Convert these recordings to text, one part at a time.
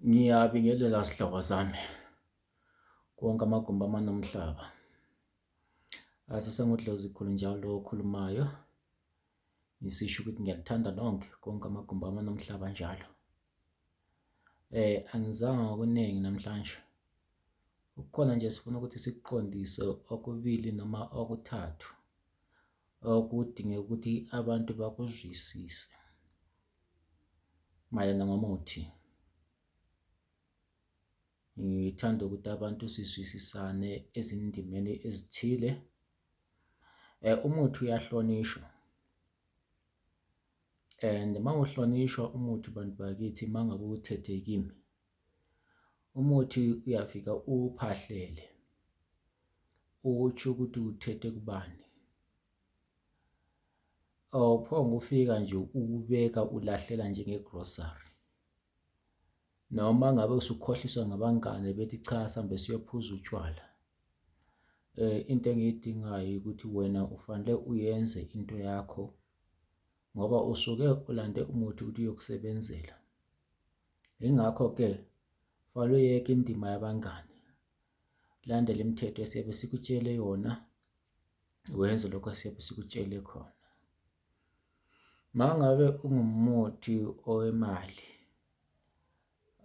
Ngiyabingelela sihlobo sami konke amagumbi amanomhlaba. Sesengudlozi khulu njalo okhulumayo, ngisisho ukuthi ngiyakuthanda nonke konke amagumbi amanomhlaba njalo. Angizange ngokuningi namhlanje. Ukukhona nje sifuna ukuthi sikuqondise okubili noma okuthathu okudingeka ukuthi abantu bakuzwisise mayelana ngomuthi. Ngithanda ukuthi abantu sizwisisane ezindimeni ezithile. Umuthi uyahlonishwa, and uma uhlonishwa umuthi, bantu bakithi, uma ngabe uthethe kimi, umuthi uyafika uwuphahlele, utsho ukuthi uthethe kubani. Awuphonge ufika nje ukubeka ulahlela njenge-grocery, noma ngabe usukhohliswa ngabangane bethi cha sambe siyophuza utshwala. Into engiyidingayo ukuthi wena ufanele uyenze into yakho ngoba usuke ulande umuthi ukuthi uyokusebenzela. Ingakho-ke fanele uyeke indima yabangani, landele imithetho esiyabe sikutshele yona, wenze lokho esiyabe sikutshele khona. Mangabe ungumuthi owemali,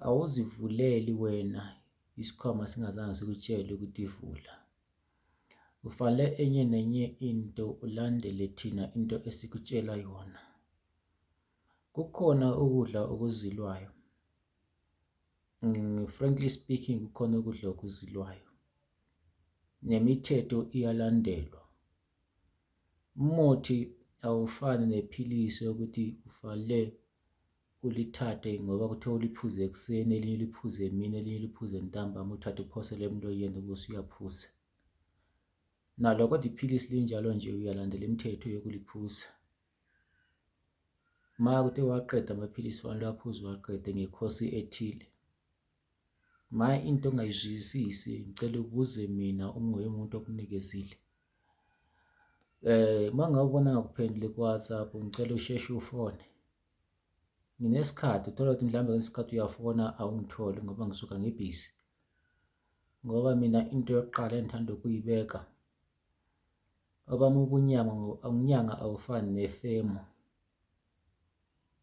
awuzivuleli wena isikhwama singazange sikutshele ukuthi ivula. Ufanele enye nenye into ulandele thina into esikutshela yona. Kukhona ukudla okuzilwayo, frankly speaking, kukhona ukudla okuzilwayo, nemithetho iyalandelwa. Umuthi awufani nephilisi ukuthi ufanele ulithathe ngoba kuthiwa uliphuze ekuseni, elinye uliphuze emini, elinye uliphuze ntambama, uthathe uphosele emloyeni bese uyaphuza. Nalo kodwa iphilisi linjalo nje, uyalandela imithetho yokuliphuza. Ma kuthe waqeda amaphilisi fanele uwaphuze uwaqede ngekhosi ethile. Ma into ongayizwisisi ngicela ubuze mina umuntu okunikezile. Uma ngabe ubona ngakuphendule ku-WhatsApp, ngicela usheshe ufone. Nginesikhathi, uthola ukuthi mhlawumbe ngesikhathi uyafona awungitholi ngoba ngisuka ngibhizi. Ngoba mina into yokuqala engithanda ukuyibeka, obami ubunyanga awufani nefemu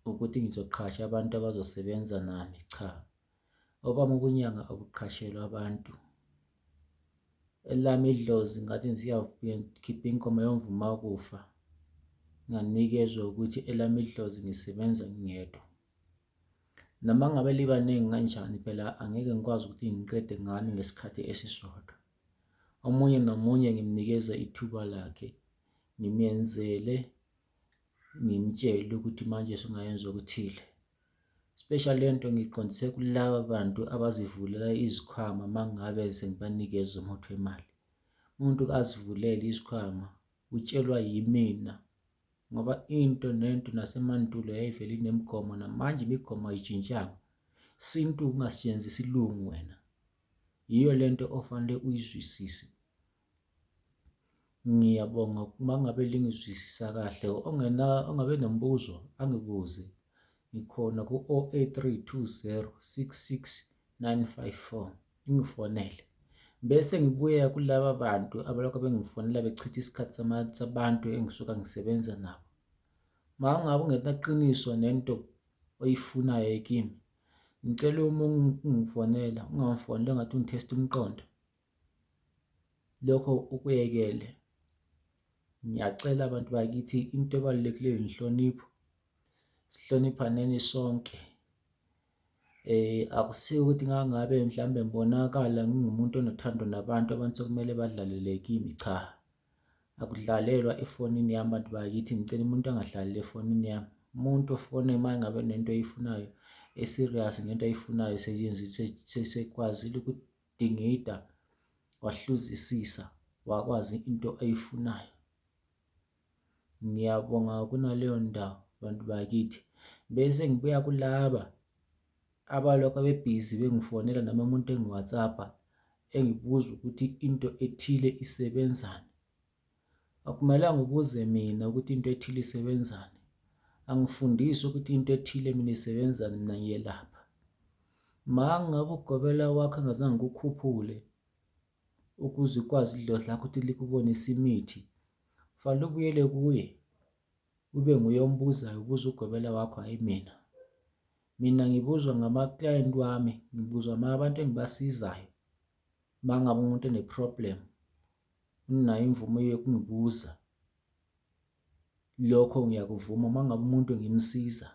ukuthi ngizoqhasha abantu abazosebenza nami, cha. Obami ubunyanga abuqhashelwa abantu. Elami idlozi ngathi ngikhipha inkomo yomvumo wokufa, nganikezwa ukuthi elami idlozi ngisebenza ngingedwa. Noma ngabe libaningi kanjani phela angeke ngikwazi ukuthi ngiqede ngani ngesikhathi esisodwa. Omunye nomunye ngimnikeza ithuba lakhe, ngimyenzele, ngimtshele ukuthi manje sungayenza okuthile. Especially lento ngiqondise kulaba bantu abazivulela izikhwama mangabe sengibanikeza umuthi wemali. Umuntu azivulele isikhwama utshelwa yimina ngoba into nento nasemandulo yayivele inemigomo, namanje imigomo ayitshintshanga. Sintu ungasetshenziswa isilungu wena. Yiyo lento ofanele uyizwisise. Ngiyabonga uma ngabe lingizwisisa kahle. Ongabe nombuzo angibuze, ngikhona ku-08320669954, ngifonele. Bese ngibuya kulaba bantu abalokho bengifonela bechitha isikhathi sabantu engisuka ngisebenza nabo. Ma ngabe ungenaqiniso nento oyifunayo kimi, ngicela uma ungifonela ungangifonela ngathi ungithesta umqondo. Lokho ukuyekele. Ngiyacela abantu bakithi, into ebalulekileyo inhlonipho. Sihloniphaneni sonke. Akusiyo ukuthi ngabe mhlawumbe ngibonakala ngingumuntu onothando nabantu sekumele badlalele kimi, cha. Akudlalelwa efonini yami bantu bakithi. Ngicela umuntu angadlaleli efonini yami. Umuntu ofone uma ngabe nento ayifunayo eserious, ngento ayifunayo sekwazile ukudingida, wahluzisisa, wakwazi into ayifunayo. Ngiyabonga kunaleyo ndawo bantu bakithi. Bese ngibuya kulaba abalokho bebhizi bengifonela noma umuntu engi-WhatsApp-a engibuza ukuthi into ethile isebenzani. Akumelanga ubuze mina ukuthi into ethile isebenzani. Angifundisi ukuthi into ethile mina isebenzani, mina ngiyelapha. Mangabe ukugobela wakho angazange kukhuphule ukuze ukwazi idlozi lakho ukuthi likubonise imithi, fanele ubuyele kuye ube nguye ombuzayo, ubuze ugobela wakho, hhayi mina. Mina ngibuzwa ngamaklayenti wami, ngibuzwa abantu engibasizayo. Mangabe umuntu ene-problem, unayo imvume yokungibuza, lokho ngiyakuvuma. Mangabe umuntu ngimsiza,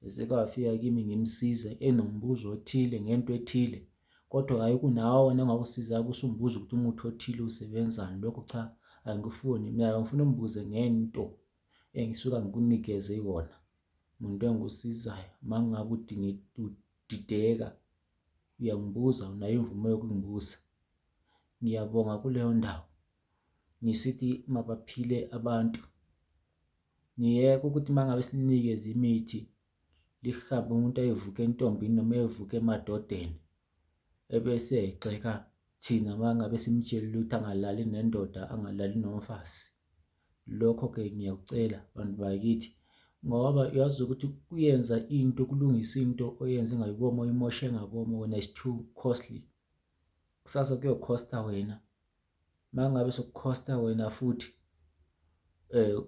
eseke wafika kimi ngimsize enombuzo othile ngento ethile, kodwa hhayi kunawe wena engakusizayo usumbuza ukuthi umuthi othile usebenzani, lokho cha, angikufuni. Mina ngifuna ungibuze ngento engisuka ngikunikeze yona, umuntu engikusizayo. Mangabe udideka, uyangibuza, unayo imvume yokungibuza. Ngiyabonga kuleyo ndawo. Ngisithi mabaphile abantu. Ngiyeke ukuthi mangabe sininikeze imithi lihambe umuntu ayevuka entombini noma evuka emadodeni ebese egxeka thina mangabe simtshelile ukuthi angalali nendoda, angalali nomfazi. Lokho-ke ngiyakucela bantu bakithi, ngoba uyazi ukuthi kuyenza into, kulungisa into oyenze ngayiboma, uyimoshe ngaboma, wena is too costly. Kusasa kuyokhosta wena. Mangabe sokukhosta wena futhi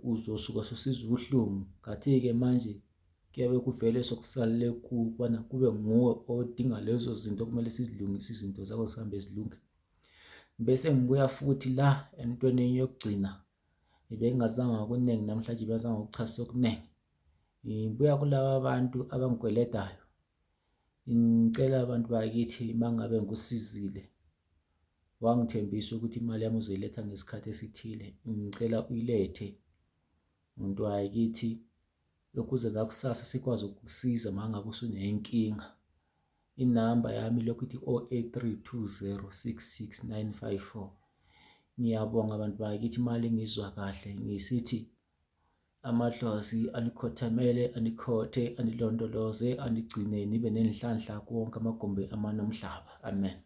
uzosuka susizwa ubuhlungu. Kathi-ke manje kuyabe kuvele sokusalele kubana kube nguwe odinga lezo zinto okumele sizilungise izinto zakho zihambe zilunge. Bese ngibuya futhi la entweni yokugcina, bengingazange ngokuningi namhlanje, bengazange ngokuchasisa okuningi. Ngibuya kulaba abantu abangikweledayo. Ngicela abantu bakithi, mangabe ngikusizile, wangithembisa ukuthi imali yami uzoyiletha ngesikhathi esithile, ngicela uyilethe muntu wakithi, ukuze ngakusasa sikwazi ukukusiza mangabe usunenkinga. Inamba yami lokhu ithi 0832066954. Ngiyabonga abantu bakithi, imali ngizwa kahle. Ngisithi amadlozi anikhothamele, anikhothe, anilondoloze, anigcine nibe nenhlanhla konke amagumbi amanomhlaba. Amen.